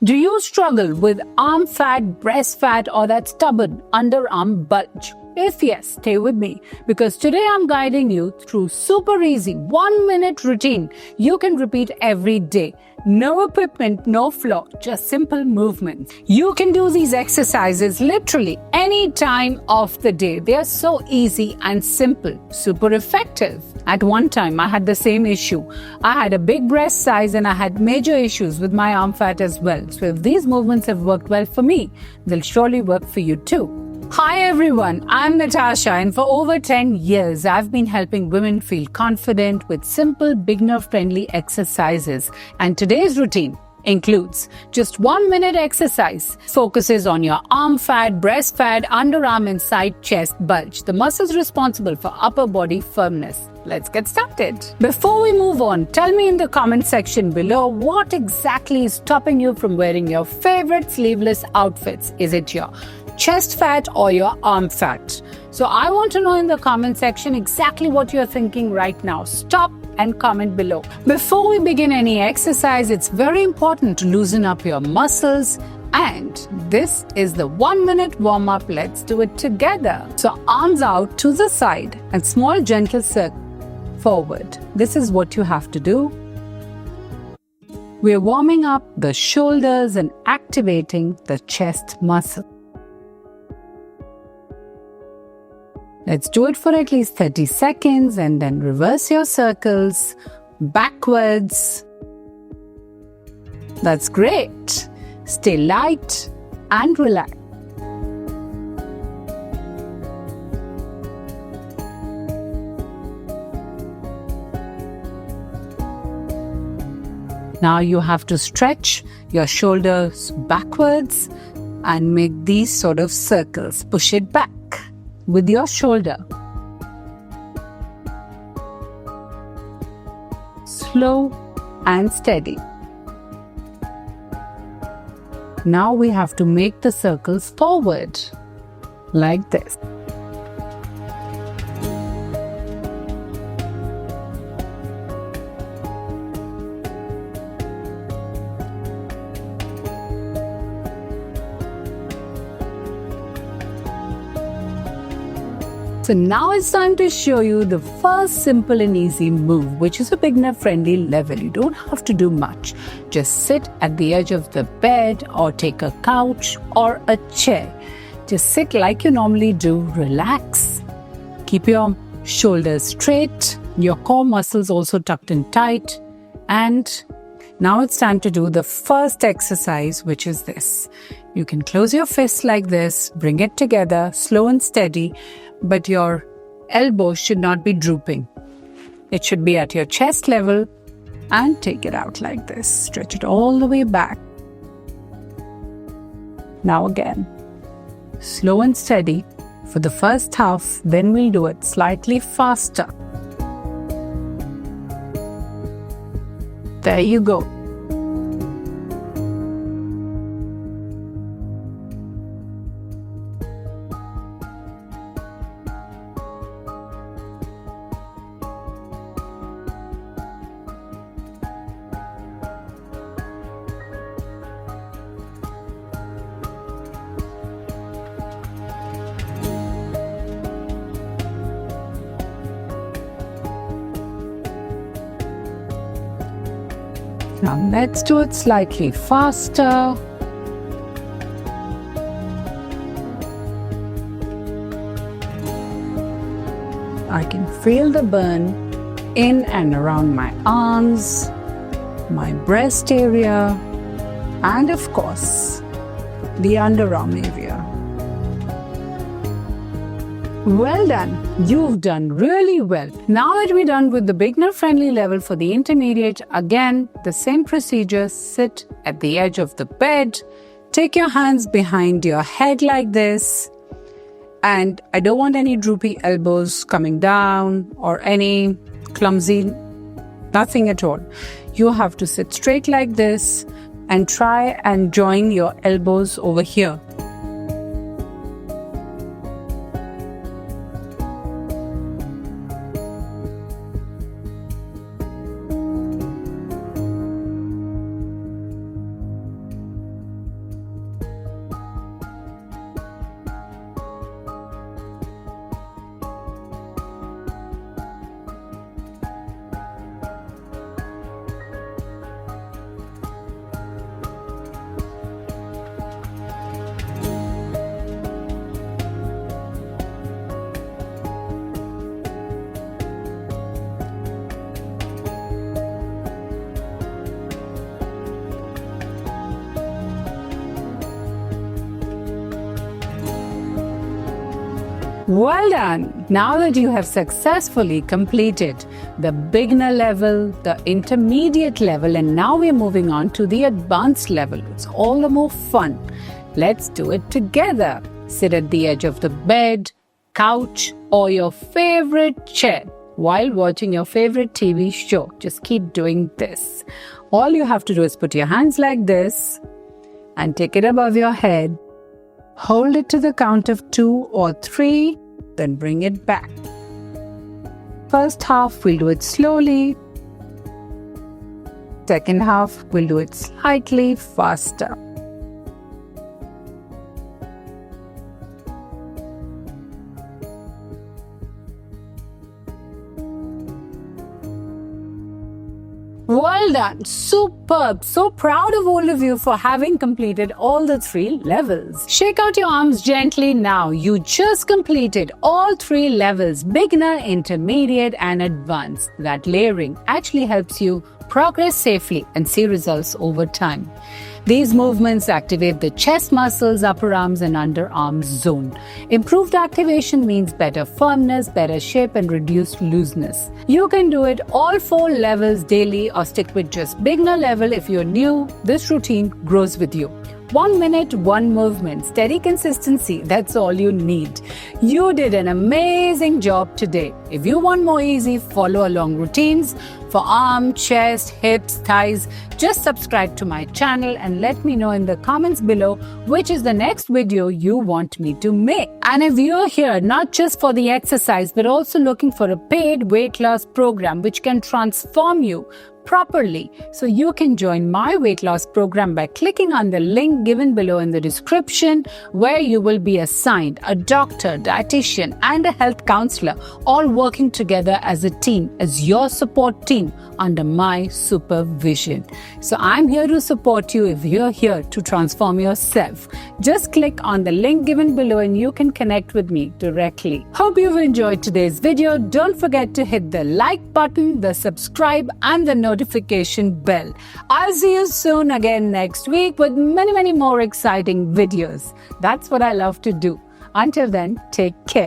Do you struggle with arm fat, breast fat, or that stubborn underarm bulge? If yes, stay with me because today I'm guiding you through super easy 1-minute routine you can repeat every day. No equipment, no floor, just simple movements. You can do these exercises literally any time of the day. They are so easy and simple, super effective. At one time, I had the same issue. I had a big breast size and I had major issues with my arm fat as well. So if these movements have worked well for me, they'll surely work for you too. Hi everyone, I'm Natasha and for over 10 years, I've been helping women feel confident with simple, beginner-friendly exercises. And today's routine includes just 1-minute exercise, focuses on your arm fat, breast fat, underarm and side chest bulge, the muscles responsible for upper body firmness. Let's get started. Before we move on, tell me in the comment section below what exactly is stopping you from wearing your favorite sleeveless outfits. Is it your chest fat or your arm fat? So I want to know in the comment section exactly what you're thinking right now. Stop and comment below. Before we begin any exercise, it's very important to loosen up your muscles. And this is the 1-minute warm-up. Let's do it together. So arms out to the side and small gentle circle forward. This is what you have to do. We're warming up the shoulders and activating the chest muscle. Let's do it for at least 30 seconds and then reverse your circles backwards. That's great. Stay light and relaxed. Now you have to stretch your shoulders backwards and make these sort of circles. Push it back with your shoulder. Slow and steady. Now we have to make the circles forward like this. So now it's time to show you the first simple and easy move, which is a beginner-friendly level. You don't have to do much. Just sit at the edge of the bed or take a couch or a chair. Just sit like you normally do. Relax. Keep your shoulders straight. Your core muscles also tucked in tight. And now it's time to do the first exercise, which is this. You can close your fists like this, bring it together, slow and steady, but your elbows should not be drooping. It should be at your chest level and take it out like this. Stretch it all the way back. Now again, slow and steady for the first half, then we'll do it slightly faster. There you go. Now let's do it slightly faster. I can feel the burn in and around my arms, my breast area, and of course, the underarm area. Well done. You've done really well. Now that we're done with the beginner-friendly level for the intermediate, again, the same procedure. Sit at the edge of the bed. Take your hands behind your head like this. And I don't want any droopy elbows coming down or any clumsy, nothing at all. You have to sit straight like this and try and join your elbows over here. Well done! Now that you have successfully completed the beginner level, the intermediate level, and now we're moving on to the advanced level. It's all the more fun. Let's do it together. Sit at the edge of the bed, couch, or your favorite chair while watching your favorite TV show. Just keep doing this. All you have to do is put your hands like this and take it above your head. Hold it to the count of 2 or 3, then bring it back. First half, we'll do it slowly. Second half, we'll do it slightly faster. Well done! Superb! So proud of all of you for having completed all the 3 levels. Shake out your arms gently now. You just completed all 3 levels: beginner, intermediate, and advanced. That layering actually helps you progress safely and see results over time. These movements activate the chest muscles, upper arms, and underarms zone. Improved activation means better firmness, better shape, and reduced looseness. You can do it all 4 levels daily or stick with just beginner level if you're new. This routine grows with you. 1 minute, 1 movement, steady consistency, that's all you need. You did an amazing job today. If you want more easy follow along routines for arm, chest, hips, thighs, just subscribe to my channel and let me know in the comments below which is the next video you want me to make. And if you're here not just for the exercise but also looking for a paid weight loss program which can transform you properly, so you can join my weight loss program by clicking on the link given below in the description, where you will be assigned a doctor, dietitian, and a health counselor, all working together as a team, as your support team under my supervision. So I'm here to support you if you're here to transform yourself. Just click on the link given below and you can connect with me directly. Hope you've enjoyed today's video. Don't forget to hit the like button, the subscribe, and the notification bell. I'll see you soon again next week with many more exciting videos. That's what I love to do. Until then, take care.